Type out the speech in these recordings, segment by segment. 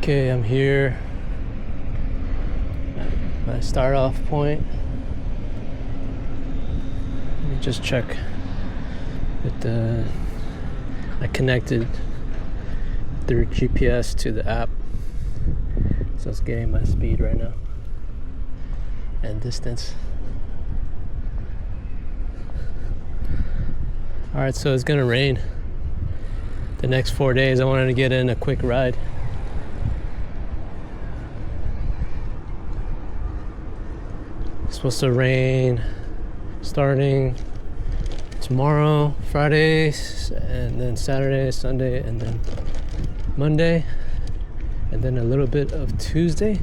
Okay, I'm here at my start off point. Let me just check that I connected through GPS to the app, so it's getting my speed right now and distance. Alright, so it's gonna rain the next 4 days. I wanted to get in a quick ride. It's supposed to rain starting tomorrow, Friday, and then Saturday, Sunday, and then Monday, and then a little bit of Tuesday.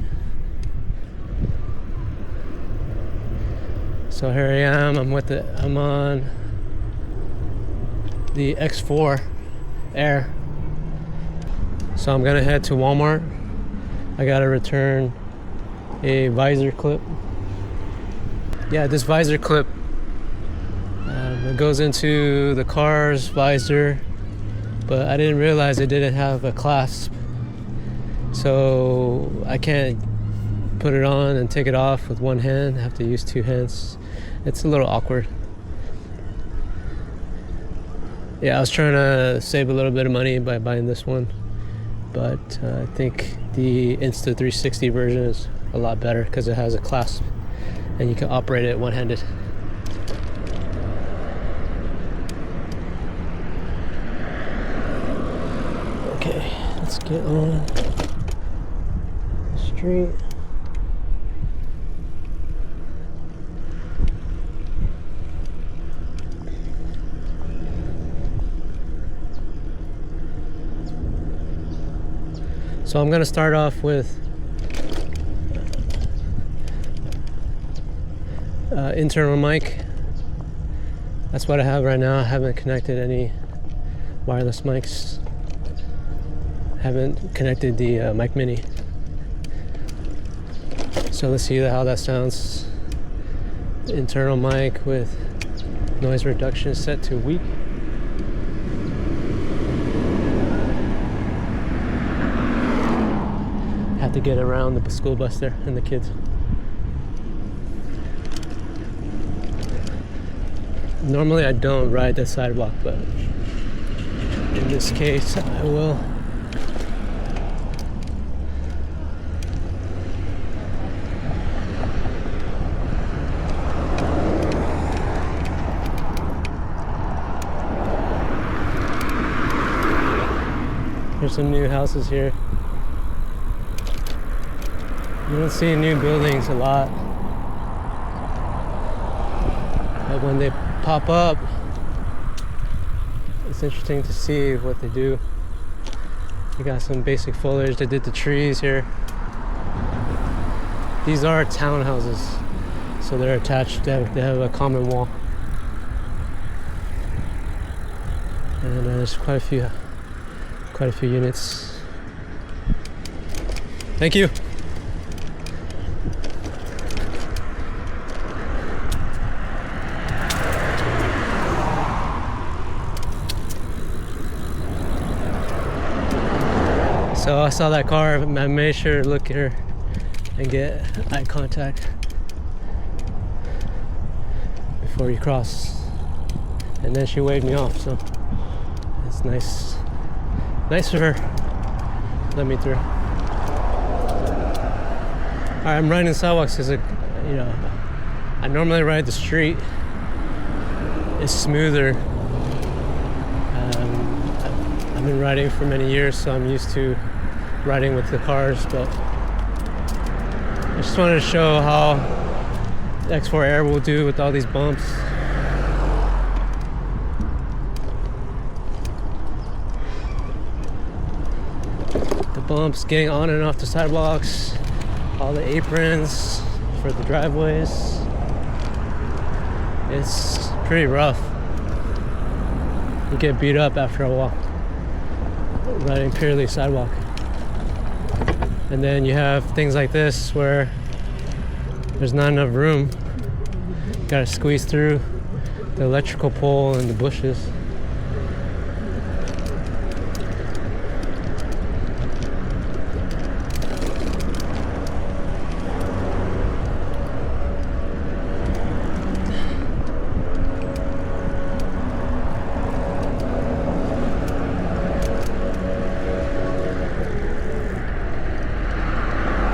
So here I am. I'm on the X4 Air. So I'm gonna head to Walmart. I gotta return a visor clip. Yeah, this visor clip it goes into the car's visor, but I didn't realize it didn't have a clasp, so I can't put it on and take it off with one hand. I have to use two hands. It's a little awkward. Yeah, I was trying to save a little bit of money by buying this one, but I think the Insta360 version is a lot better because it has a clasp and you can operate it one-handed. Okay, let's get on the street. So I'm gonna start off with internal mic. That's what I have right now. I haven't connected any wireless mics. Haven't connected the mic mini. So let's see how that sounds. Internal mic with noise reduction set to weak. Have to get around the school bus there and the kids. Normally I don't ride the sidewalk, but in this case I will. There's some new houses here. You don't see new buildings a lot, but when they pop up, it's interesting to see what they do. You got some basic foliage. They did the trees here. These are townhouses, so they're attached. They have a common wall, and there's quite a few units. Thank you. So I saw that car, I made sure to look at her and get eye contact before you cross. And then she waved me off, so it's nice for her. Let me through. Alright, I'm riding sidewalks because, I normally ride the street. It's smoother. I've been riding for many years, so I'm used to riding with the cars, but I just wanted to show how the X4 Air will do with all these bumps. The bumps, getting on and off the sidewalks, all the aprons for the driveways. It's pretty rough. You get beat up after a while riding purely sidewalk. And then you have things like this where there's not enough room. You gotta squeeze through the electrical pole and the bushes.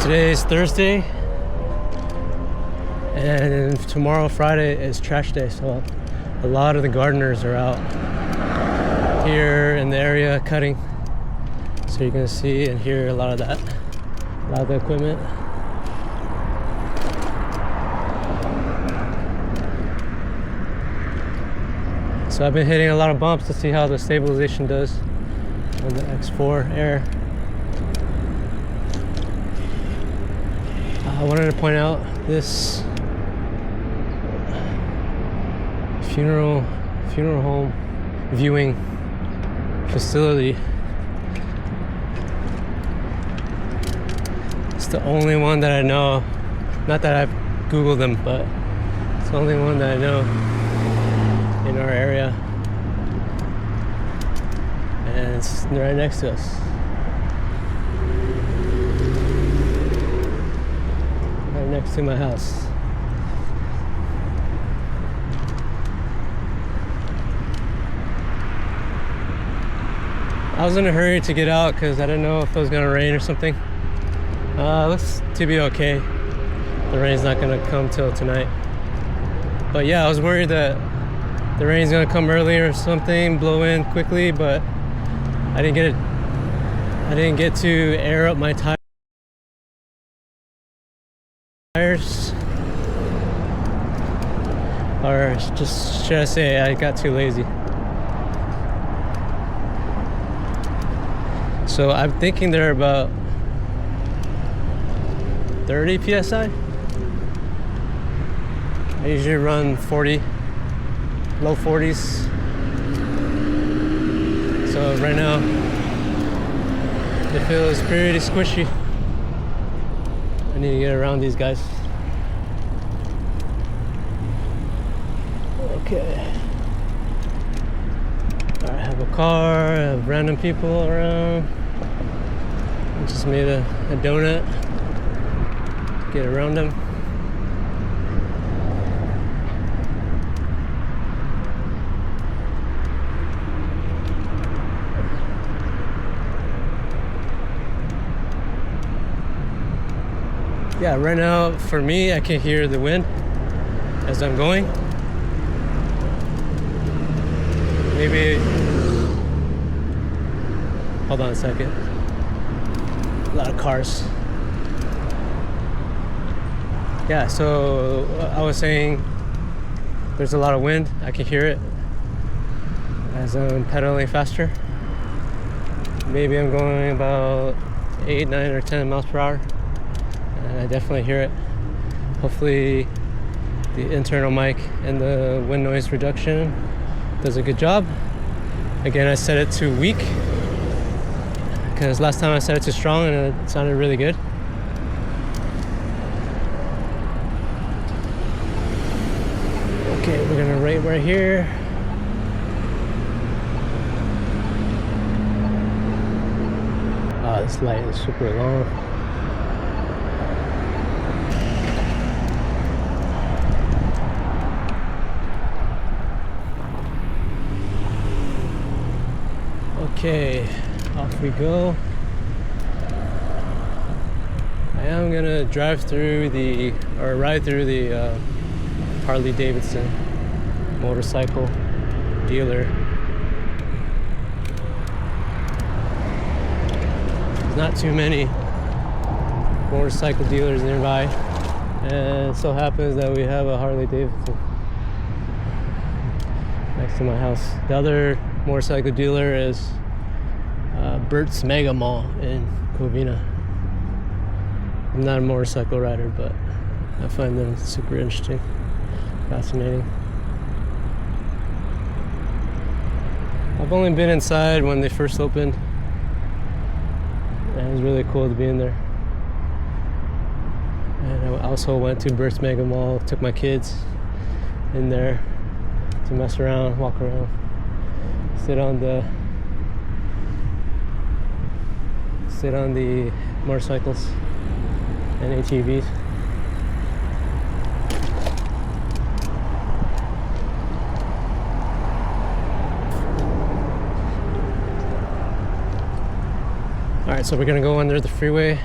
Today is Thursday, and tomorrow, Friday, is trash day, so a lot of the gardeners are out here in the area cutting. So you're gonna see and hear a lot of that, a lot of the equipment. So I've been hitting a lot of bumps to see how the stabilization does on the X4 Air. I wanted to point out this funeral home viewing facility. It's the only one that I know. Not that I've Googled them, but it's the only one that I know in our area. And it's right next to us. Right next to my house. I was in a hurry to get out because I didn't know if it was gonna rain or something. Looks to be okay. The rain's not gonna come till tonight. But yeah, I was worried that the rain's gonna come early or something, blow in quickly, but I didn't get to air up my tires. Or just should I say I got too lazy. So I'm thinking they're about 30 PSI. I usually run 40, low 40s. So right now, it feels pretty squishy. I need to get around these guys. Okay. I have a car, I have random people around. I just made a donut. Get around them. Yeah, right now for me, I can hear the wind as I'm going. Maybe, hold on a second. A lot of cars. Yeah, so I was saying there's a lot of wind. I can hear it as I'm pedaling faster. Maybe I'm going about 8, 9, or 10 miles per hour. And I definitely hear it. Hopefully the internal mic and the wind noise reduction does a good job. Again, I set it to weak because last time I set it to strong and it sounded really good. Okay, we're gonna rate right here. Oh, this light is super long. Okay, off we go. I am gonna ride through the Harley Davidson motorcycle dealer. There's not too many motorcycle dealers nearby, and it so happens that we have a Harley Davidson next to my house. The other motorcycle dealer is Bert's Mega Mall in Covina. I'm not a motorcycle rider, but I find them super interesting, fascinating. I've only been inside when they first opened, and it was really cool to be in there. And I also went to Bert's Mega Mall, took my kids in there to mess around, walk around, sit on the motorcycles and ATVs. Alright, so we're gonna go under the freeway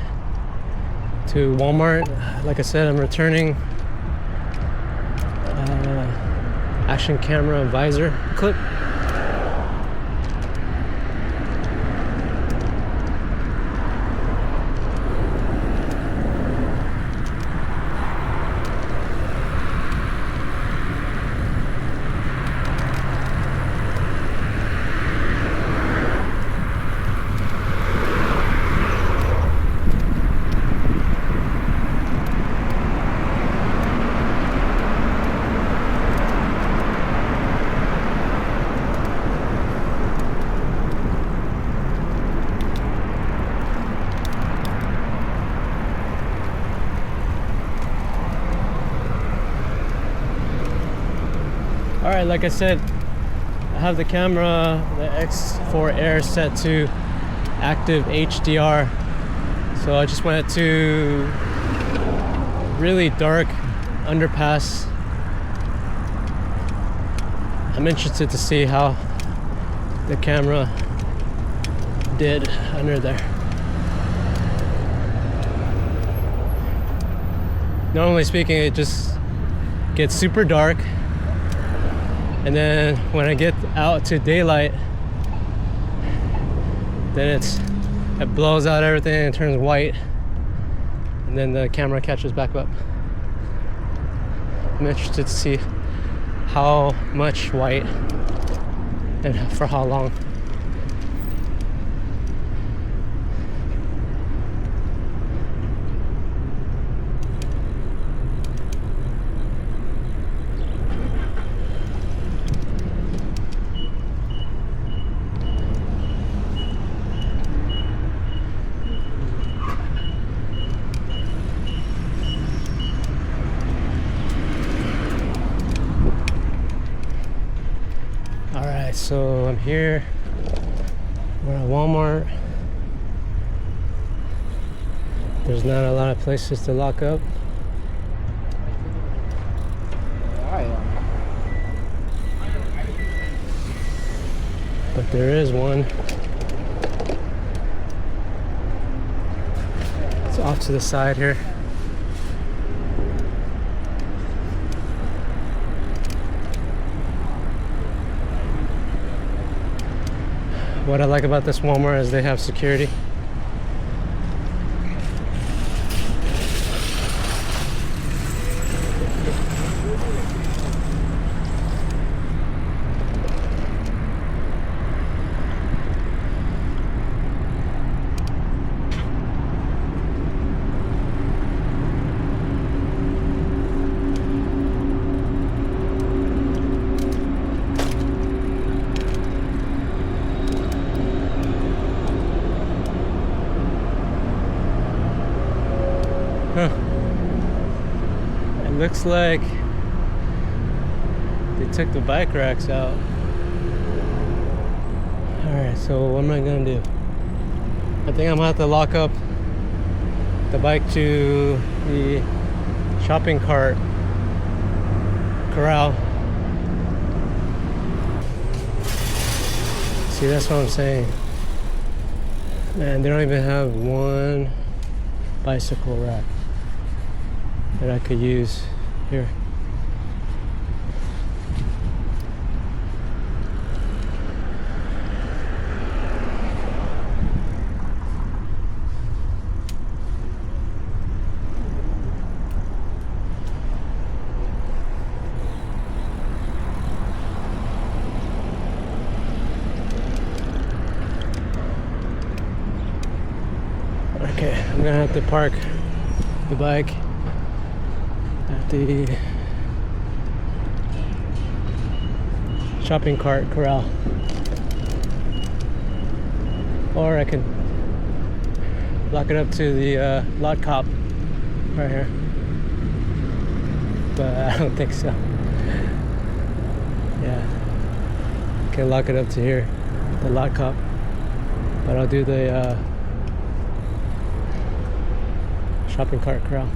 to Walmart. Like I said, I'm returning action camera visor clip. Alright, like I said, I have the camera, the X4 Air, set to active HDR. So I just went to really dark underpass. I'm interested to see how the camera did under there. Normally speaking, it just gets super dark, and then when I get out to daylight, then it blows out everything and turns white, and then the camera catches back up. I'm interested to see how much white and for how long. So I'm here, we're at Walmart. There's not a lot of places to lock up. But there is one. It's off to the side here. What I like about this Walmart is they have security. It looks like they took the bike racks out. Alright, so what am I gonna do? I think I'm gonna have to lock up the bike to the shopping cart corral. See, that's what I'm saying. Man, they don't even have one bicycle rack that I could use here. Okay, I'm gonna have to park the bike at the shopping cart corral, or I can lock it up to the lot cop right here, but I don't think so. Yeah, I can lock it up to here, the lot cop, but I'll do the shopping cart corral.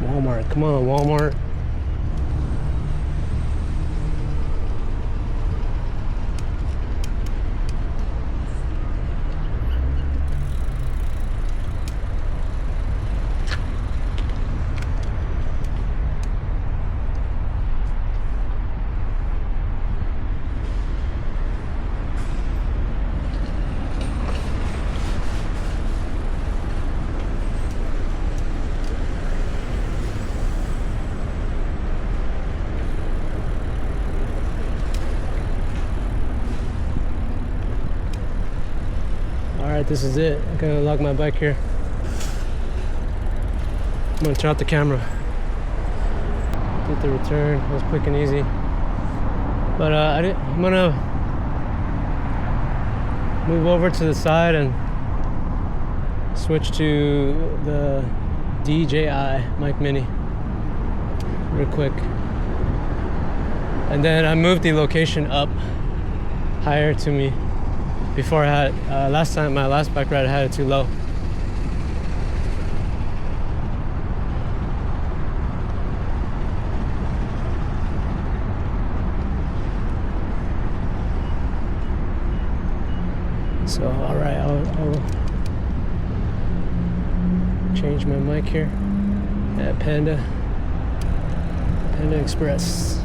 Walmart, come on, Walmart. Alright, this is it. I'm gonna lock my bike here. I'm gonna turn off the camera. Get the return. It was quick and easy. But I'm gonna move over to the side and switch to the DJI Mic Mini real quick. And then I moved the location up higher to me. Before I had, last time, my last bike ride, I had it too low. So, all right, I'll change my mic here at Panda Express.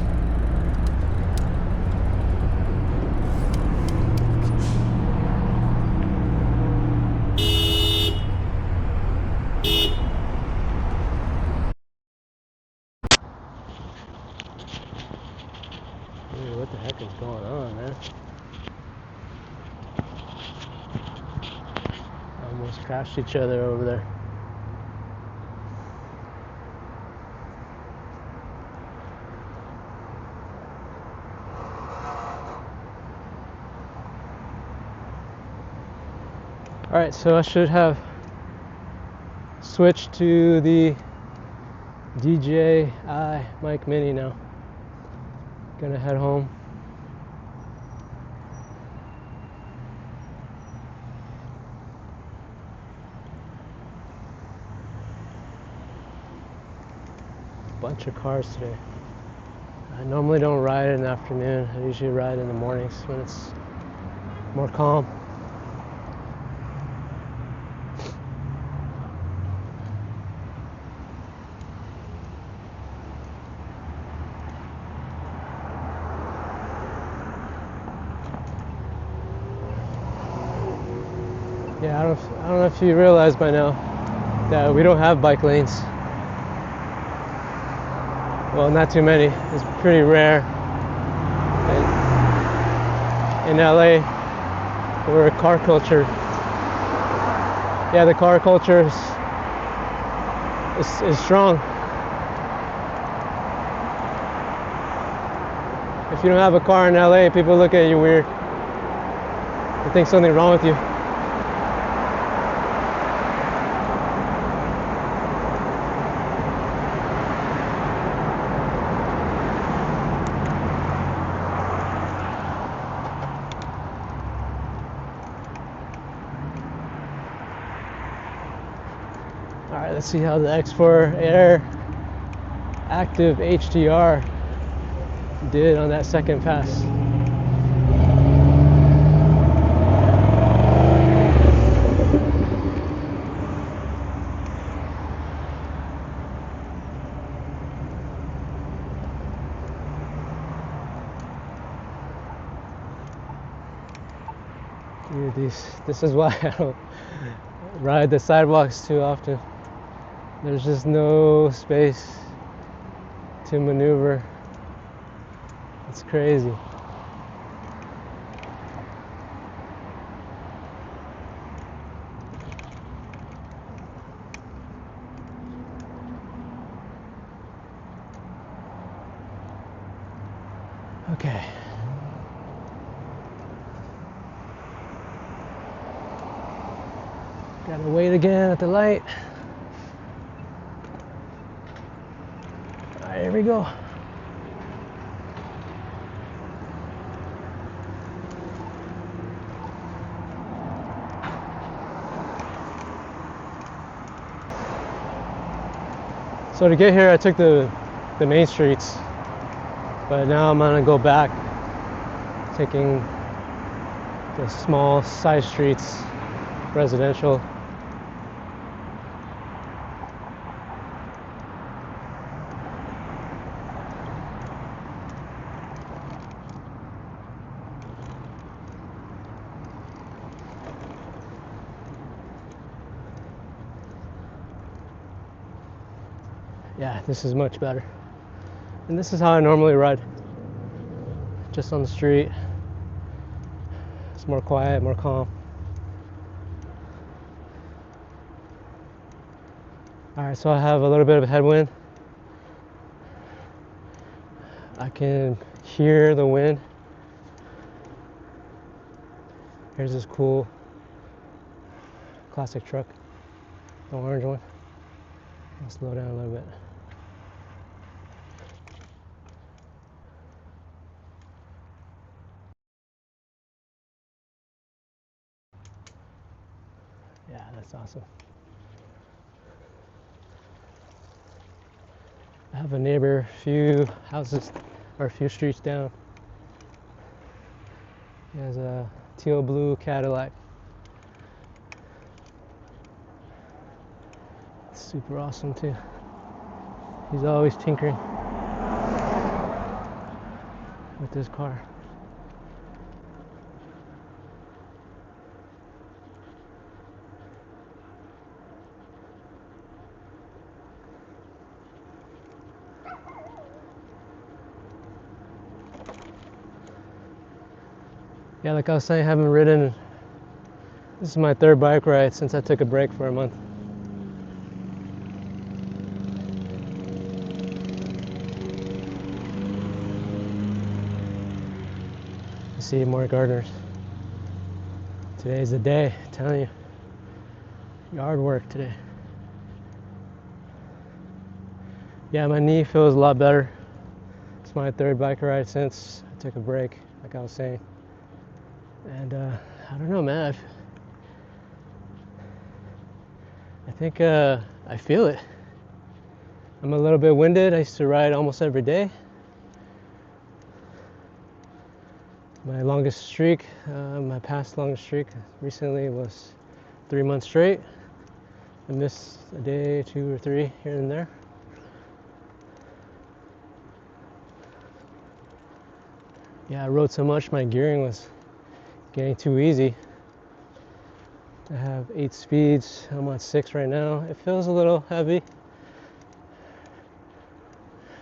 Dude, what the heck is going on, man? Almost crashed each other over there. Alright, so I should have switched to the DJI Mic Mini now. Gonna head home. Bunch of cars today. I normally don't ride in the afternoon. I usually ride in the mornings when it's more calm. Yeah, I don't know if you realize by now that we don't have bike lanes. Well, not too many. It's pretty rare. In LA, we're a car culture. Yeah, the car culture is strong. If you don't have a car in LA, people look at you weird. They think something's wrong with you. Alright, let's see how the X4 Air Active HDR did on that second pass. Dude, this is why I don't ride the sidewalks too often. There's just no space to maneuver. It's crazy. Okay. Gotta wait again at the light. All right, here we go. So to get here, I took the main streets, but now I'm gonna go back, taking the small side streets, residential. Yeah, this is much better. And this is how I normally ride. Just on the street. It's more quiet, more calm. Alright, so I have a little bit of a headwind. I can hear the wind. Here's this cool classic truck, the orange one. I'll slow down a little bit. Yeah, that's awesome. I have a neighbor a few houses or a few streets down. He has a teal blue Cadillac. It's super awesome too. He's always tinkering with this car. Yeah, like I was saying, I haven't ridden. This is my third bike ride since I took a break for a month. You see more gardeners. Today's the day, I'm telling you. Yard work today. Yeah, my knee feels a lot better. It's my third bike ride since I took a break, like I was saying. And I don't know, man. I think I feel it. I'm a little bit winded. I used to ride almost every day. My longest streak, my past longest streak recently was 3 months straight. I missed a day, 2 or 3 here and there. Yeah, I rode so much, my gearing was getting too easy. I have 8 speeds, I'm on 6 right now. It feels a little heavy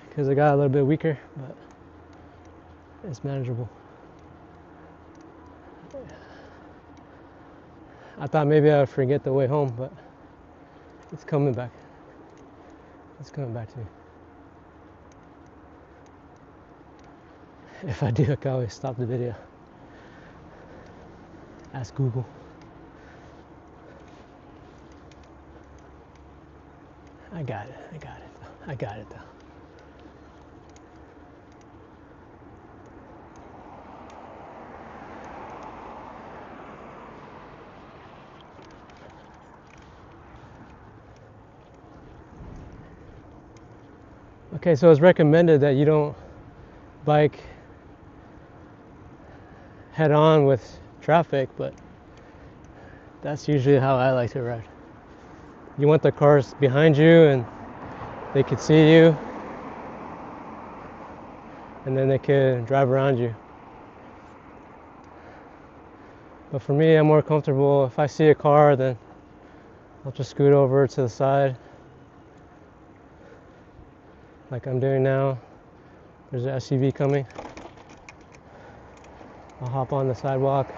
because I got a little bit weaker, but it's manageable. I thought maybe I would forget the way home, but it's coming back. It's coming back to me. If I do, I can always stop the video. Ask Google. I got it though. Okay, so it's recommended that you don't bike head on with traffic, but that's usually how I like to ride. You want the cars behind you and they could see you, and then they could drive around you. But for me, I'm more comfortable if I see a car, then I'll just scoot over to the side like I'm doing now. There's an SUV coming. I'll hop on the sidewalk.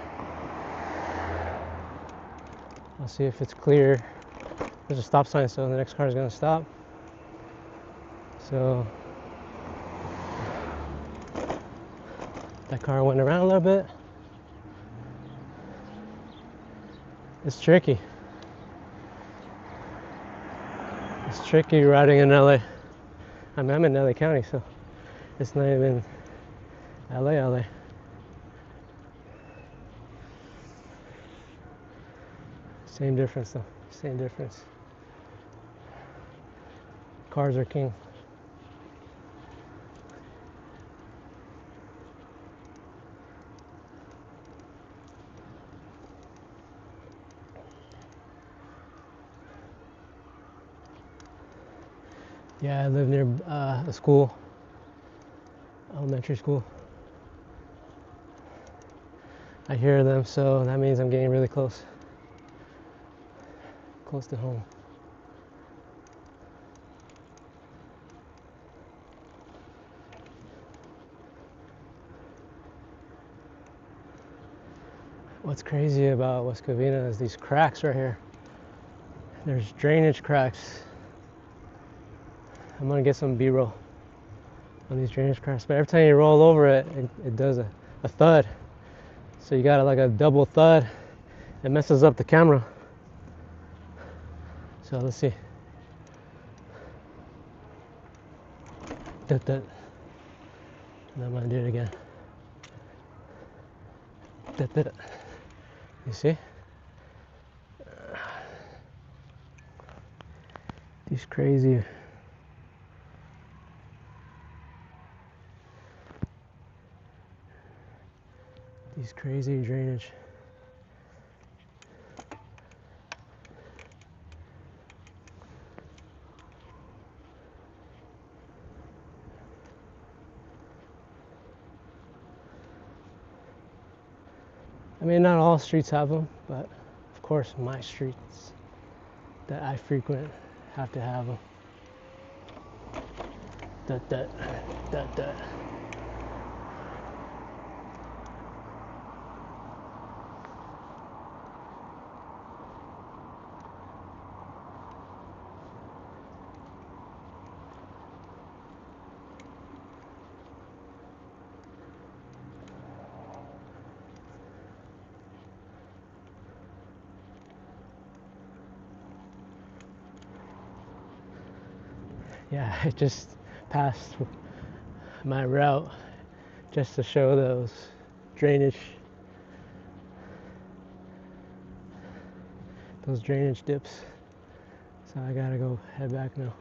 I'll see if it's clear. There's a stop sign, so the next car is going to stop. So that car went around a little bit. It's tricky. It's tricky riding in LA. I'm in LA County, so it's not even LA. Same difference though, same difference. Cars are king. Yeah, I live near a school, elementary school. I hear them, so that means I'm getting really close to home. What's crazy about West Covina is these cracks right here. There's drainage cracks I'm gonna get some B-roll on these drainage cracks. But every time you roll over it, it does a thud. So you got like a double thud. It messes up the camera. So let's see. And I'm gonna do it again. You see? These crazy drainage. I mean, not all streets have them, but of course my streets that I frequent have to have them. Yeah, I just passed my route just to show those drainage dips. So I gotta go head back now.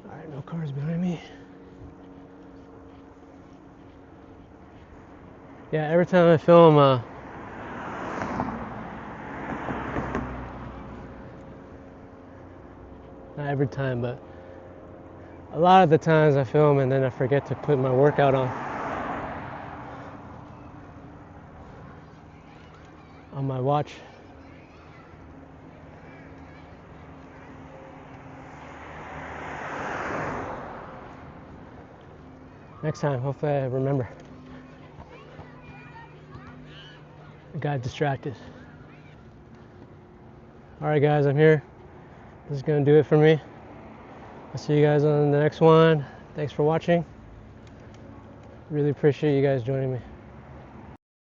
All right, no cars behind me. Yeah, every time I film, not every time, but a lot of the times I film and then I forget to put my workout on my watch. Next time, hopefully I remember. I got distracted. Alright guys, I'm here. This is gonna do it for me. I'll see you guys on the next one. Thanks for watching. Really appreciate you guys joining me.